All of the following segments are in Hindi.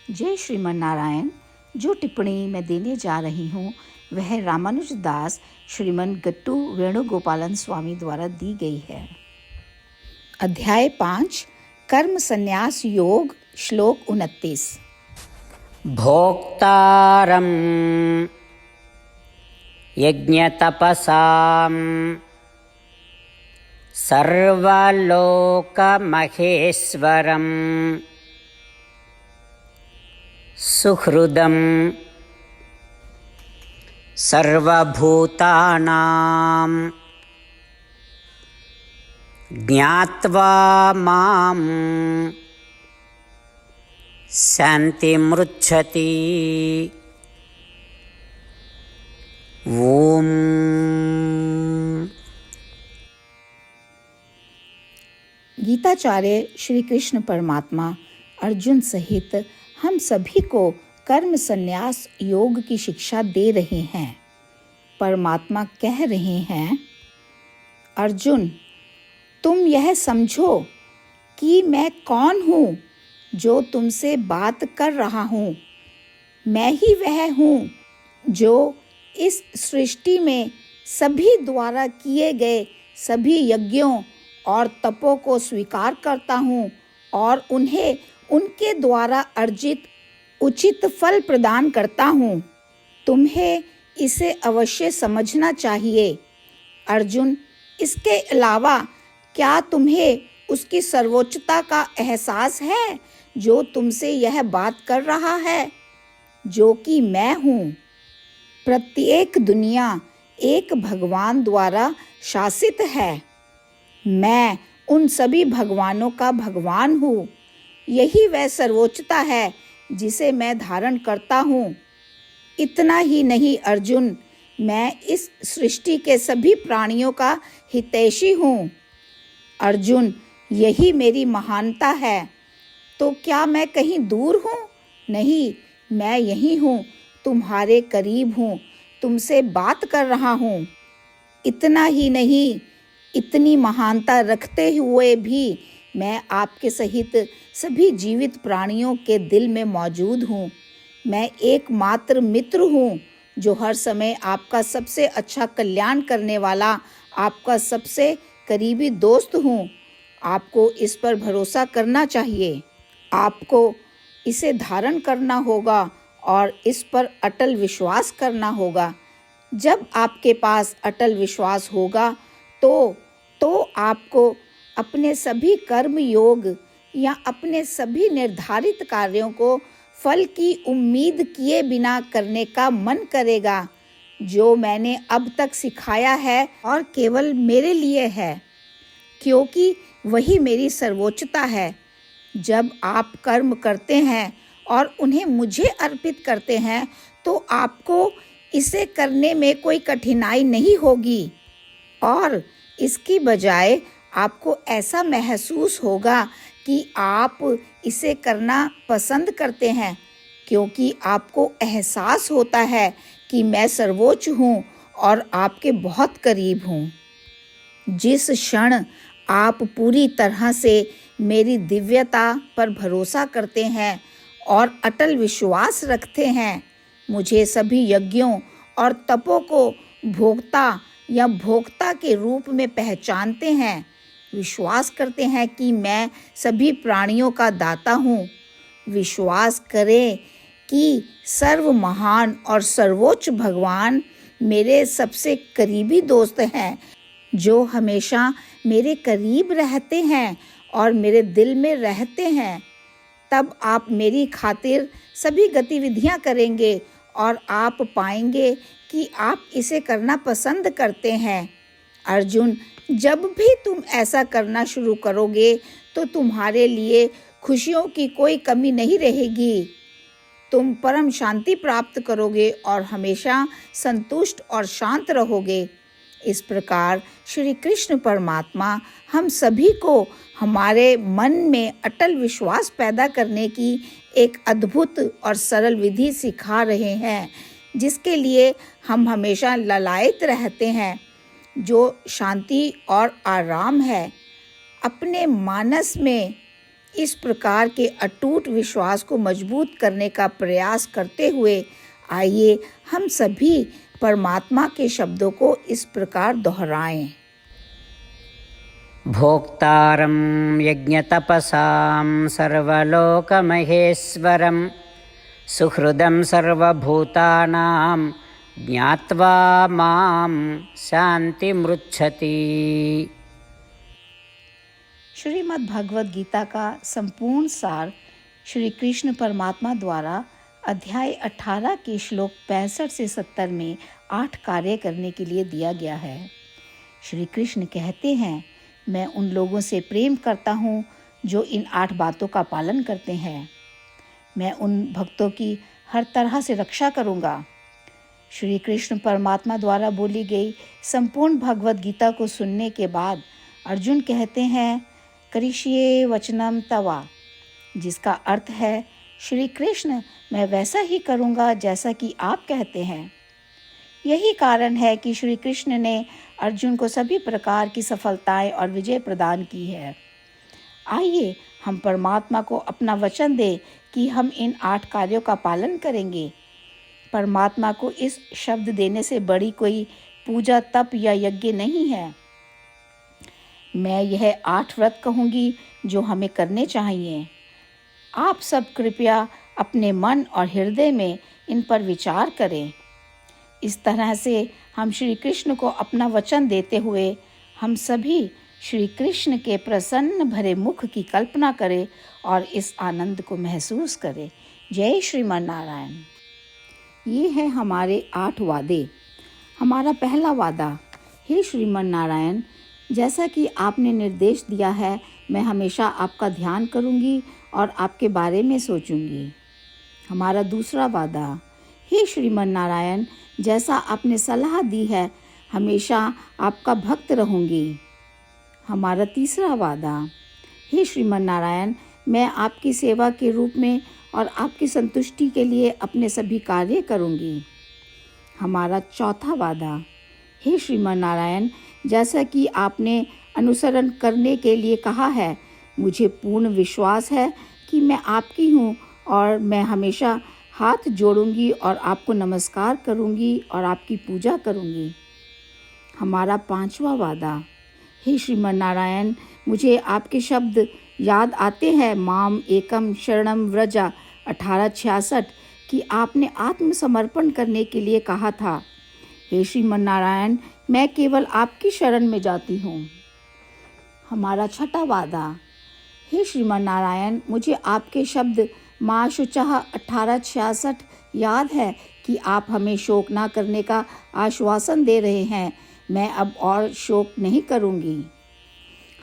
जय श्रीमन नारायण। जो टिप्पणी मैं देने जा रही हूँ वह रामानुज दास श्रीमन गट्टू वेणुगोपालन स्वामी द्वारा दी गई है। अध्याय 5 कर्म संन्यास योग, श्लोक 29। भोक्तारं यज्ञतपसां सर्वलोकमहेश्वरं सुहृदं सर्वभूतानां ज्ञात्वा मां शान्तिमृच्छति। ओम। गीताचार्य श्री कृष्ण परमात्मा अर्जुन सहित हम सभी को कर्म संन्यास योग की शिक्षा दे रहे हैं। परमात्मा कह रहे हैं, अर्जुन, तुम यह समझो कि मैं कौन हूँ जो तुमसे बात कर रहा हूँ। मैं ही वह हूँ जो इस सृष्टि में सभी द्वारा किए गए सभी यज्ञों और तपों को स्वीकार करता हूँ और उन्हें उनके द्वारा अर्जित उचित फल प्रदान करता हूँ। तुम्हें इसे अवश्य समझना चाहिए। अर्जुन, इसके अलावा क्या तुम्हें उसकी सर्वोच्चता का एहसास है जो तुमसे यह बात कर रहा है, जो कि मैं हूँ। प्रत्येक दुनिया एक भगवान द्वारा शासित है। मैं उन सभी भगवानों का भगवान हूँ। यही वह सर्वोच्चता है जिसे मैं धारण करता हूँ। इतना ही नहीं अर्जुन, मैं इस सृष्टि के सभी प्राणियों का हितैषी हूँ। अर्जुन, यही मेरी महानता है। तो क्या मैं कहीं दूर हूँ? नहीं, मैं यही हूँ, तुम्हारे करीब हूँ, तुमसे बात कर रहा हूँ। इतना ही नहीं, इतनी महानता रखते हुए भी मैं आपके सहित सभी जीवित प्राणियों के दिल में मौजूद हूँ। मैं एकमात्र मित्र हूँ जो हर समय आपका सबसे अच्छा कल्याण करने वाला, आपका सबसे करीबी दोस्त हूँ। आपको इस पर भरोसा करना चाहिए। आपको इसे धारण करना होगा और इस पर अटल विश्वास करना होगा। जब आपके पास अटल विश्वास होगा तो आपको अपने सभी कर्म योग या अपने सभी निर्धारित कार्यों को फल की उम्मीद किए बिना करने का मन करेगा, जो मैंने अब तक सिखाया है और केवल मेरे लिए है, क्योंकि वही मेरी सर्वोच्चता है। जब आप कर्म करते हैं और उन्हें मुझे अर्पित करते हैं तो आपको इसे करने में कोई कठिनाई नहीं होगी और इसकी बजाय आपको ऐसा महसूस होगा कि आप इसे करना पसंद करते हैं, क्योंकि आपको एहसास होता है कि मैं सर्वोच्च हूँ और आपके बहुत करीब हूँ। जिस क्षण आप पूरी तरह से मेरी दिव्यता पर भरोसा करते हैं और अटल विश्वास रखते हैं, मुझे सभी यज्ञों और तपों को भोक्ता या भोक्ता के रूप में पहचानते हैं, विश्वास करते हैं कि मैं सभी प्राणियों का दाता हूँ, विश्वास करें कि सर्व महान और सर्वोच्च भगवान मेरे सबसे करीबी दोस्त हैं, जो हमेशा मेरे करीब रहते हैं और मेरे दिल में रहते हैं, तब आप मेरी खातिर सभी गतिविधियां करेंगे और आप पाएंगे कि आप इसे करना पसंद करते हैं। अर्जुन, जब भी तुम ऐसा करना शुरू करोगे तो तुम्हारे लिए खुशियों की कोई कमी नहीं रहेगी। तुम परम शांति प्राप्त करोगे और हमेशा संतुष्ट और शांत रहोगे। इस प्रकार श्री कृष्ण परमात्मा हम सभी को हमारे मन में अटल विश्वास पैदा करने की एक अद्भुत और सरल विधि सिखा रहे हैं, जिसके लिए हम हमेशा ललायत रहते हैं, जो शांति और आराम है। अपने मानस में इस प्रकार के अटूट विश्वास को मजबूत करने का प्रयास करते हुए आइए हम सभी परमात्मा के शब्दों को इस प्रकार दोहराएं। भोक्तारं यज्ञतपसां सर्वलोकमहेश्वरं सुहृदं सर्वभूतानां ज्ञात्वा मां शान्तिमृच्छति। श्रीमद् भगवद गीता का संपूर्ण सार श्री कृष्ण परमात्मा द्वारा अध्याय 18 के श्लोक 65 से 70 में 8 कार्य करने के लिए दिया गया है। श्री कृष्ण कहते हैं, मैं उन लोगों से प्रेम करता हूँ जो इन 8 बातों का पालन करते हैं। मैं उन भक्तों की हर तरह से रक्षा करूँगा। श्री कृष्ण परमात्मा द्वारा बोली गई संपूर्ण भगवद गीता को सुनने के बाद अर्जुन कहते हैं, करिष्ये वचनम तवा, जिसका अर्थ है, श्री कृष्ण मैं वैसा ही करूँगा जैसा कि आप कहते हैं। यही कारण है कि श्री कृष्ण ने अर्जुन को सभी प्रकार की सफलताएं और विजय प्रदान की है। आइए हम परमात्मा को अपना वचन दें कि हम इन 8 कार्यों का पालन करेंगे। परमात्मा को इस शब्द देने से बड़ी कोई पूजा, तप या यज्ञ नहीं है। मैं यह 8 व्रत कहूँगी जो हमें करने चाहिए। आप सब कृपया अपने मन और हृदय में इन पर विचार करें। इस तरह से हम श्री कृष्ण को अपना वचन देते हुए हम सभी श्री कृष्ण के प्रसन्न भरे मुख की कल्पना करें और इस आनंद को महसूस करें। जय श्रीमन नारायण। ये है हमारे 8 वादे। हमारा पहला वादा, हे श्रीमन नारायण, जैसा कि आपने निर्देश दिया है, मैं हमेशा आपका ध्यान करूंगी और आपके बारे में सोचूंगी। हमारा दूसरा वादा, हे श्रीमन नारायण, जैसा आपने सलाह दी है, हमेशा आपका भक्त रहूंगी। हमारा तीसरा वादा, हे श्रीमन नारायण, मैं आपकी सेवा के रूप में और आपकी संतुष्टि के लिए अपने सभी कार्य करूंगी। हमारा चौथा वादा, हे श्रीमन नारायण, जैसा कि आपने अनुसरण करने के लिए कहा है, मुझे पूर्ण विश्वास है कि मैं आपकी हूँ और मैं हमेशा हाथ जोड़ूंगी और आपको नमस्कार करूंगी और आपकी पूजा करूंगी। हमारा 5वां वादा, हे श्रीमन नारायण, मुझे आपके शब्द याद आते हैं, माम एकम शरणम व्रजा 1866, कि आपने आत्मसमर्पण करने के लिए कहा था। हे श्रीमन नारायण, मैं केवल आपकी शरण में जाती हूँ। हमारा 6वां वादा, हे श्रीमन नारायण, मुझे आपके शब्द माँ शुचः 1866 याद है कि आप हमें शोक ना करने का आश्वासन दे रहे हैं। मैं अब और शोक नहीं करूँगी।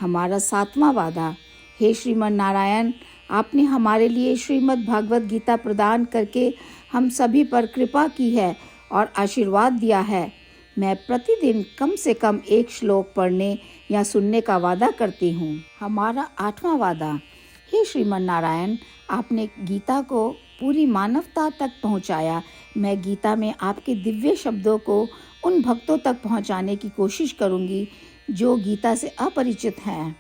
हमारा 7वां वादा, हे श्रीमन नारायण, आपने हमारे लिए श्रीमद् भागवत गीता प्रदान करके हम सभी पर कृपा की है और आशीर्वाद दिया है। मैं प्रतिदिन कम से कम 1 श्लोक पढ़ने या सुनने का वादा करती हूँ। हमारा 8वां वादा, हे श्रीमन नारायण, आपने गीता को पूरी मानवता तक पहुँचाया। मैं गीता में आपके दिव्य शब्दों को उन भक्तों तक पहुँचाने की कोशिश करूँगी जो गीता से अपरिचित हैं।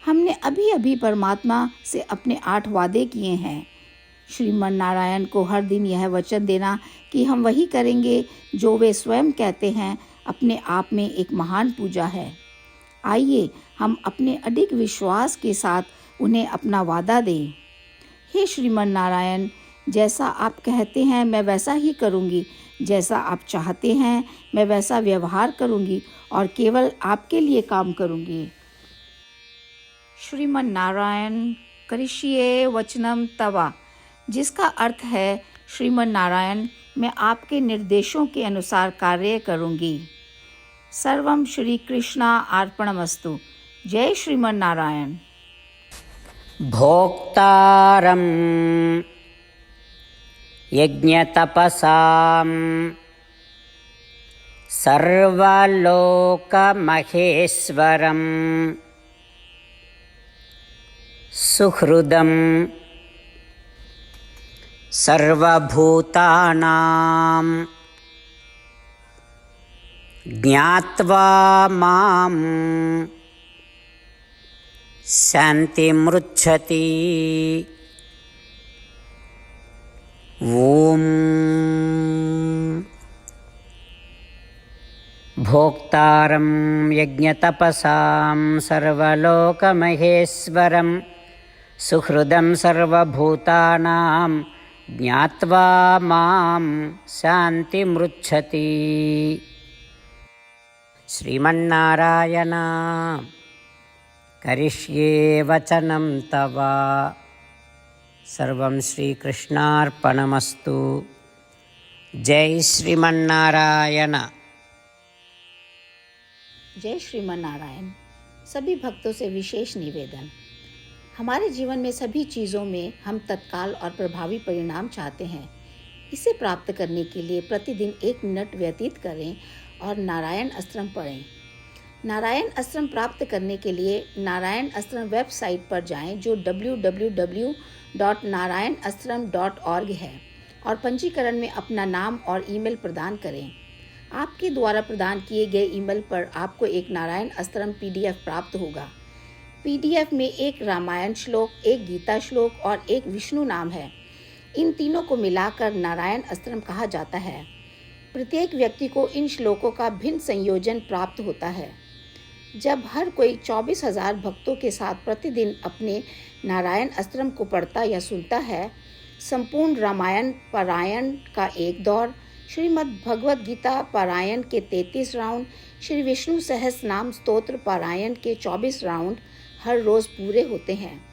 हमने अभी अभी परमात्मा से अपने 8 वादे किए हैं। श्रीमन नारायण को हर दिन यह वचन देना कि हम वही करेंगे जो वे स्वयं कहते हैं, अपने आप में एक महान पूजा है। आइए हम अपने अडिग विश्वास के साथ उन्हें अपना वादा दें। हे श्रीमन नारायण, जैसा आप कहते हैं मैं वैसा ही करूँगी। जैसा आप चाहते हैं मैं वैसा व्यवहार करूँगी और केवल आपके लिए काम करूँगी। श्रीमन नारायण करिष्ये वचनम तवा, जिसका अर्थ है, श्रीमन नारायण, मैं आपके निर्देशों के अनुसार कार्य करूँगी। सर्वम श्री कृष्णा अर्पणमस्तु। जय श्रीमन नारायण। भोक्तारं यज्ञतपसां सर्वलोकमहेश्वरं सुहृदं सर्वभूतानां ज्ञात्वा मां शान्तिमृच्छति। ॐ भोक्तारं यज्ञतपसां सर्वलोकमहेश्वरं सुहृदं सर्वभूतानां ज्ञात्वा मां शान्तिमृच्छति। श्रीमन्नारायण करिष्ये वचनं तव। सर्वं श्रीकृष्णार्पणमस्तु। जय श्रीमन्नारायण। जय श्रीमन नारायण। सभी भक्तों से विशेष निवेदन। हमारे जीवन में सभी चीज़ों में हम तत्काल और प्रभावी परिणाम चाहते हैं। इसे प्राप्त करने के लिए प्रतिदिन 1 मिनट व्यतीत करें और नारायण अस्त्रम पढ़ें। नारायण अस्त्रम प्राप्त करने के लिए नारायण अस्त्रम वेबसाइट पर जाएं, जो www.narayanastram.org है, और पंजीकरण में अपना नाम और ईमेल प्रदान करें। आपके द्वारा प्रदान किए गए ईमेल पर आपको एक नारायण अस्त्रम PDF प्राप्त होगा। PDF में 1 रामायण श्लोक, 1 गीता श्लोक और 1 विष्णु नाम है। इन तीनों को मिलाकर नारायण अस्त्रम कहा जाता है। प्रत्येक व्यक्ति को इन श्लोकों का भिन्न संयोजन प्राप्त होता है। जब हर कोई 24,000 भक्तों के साथ प्रतिदिन अपने नारायण अस्त्रम को पढ़ता या सुनता है, संपूर्ण रामायण पारायण का 1 दौर, श्रीमद् भगवद गीता पारायण के 33 राउंड, श्री विष्णु सहस्त्र नाम स्तोत्र पारायण के 24 राउंड हर रोज़ पूरे होते हैं।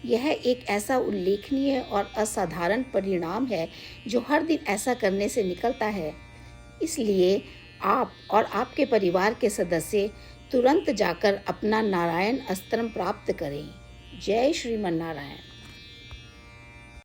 यह एक ऐसा उल्लेखनीय और असाधारण परिणाम है जो हर दिन ऐसा करने से निकलता है। इसलिए आप और आपके परिवार के सदस्य तुरंत जाकर अपना नारायण अस्त्रम प्राप्त करें। जय श्रीमन नारायण।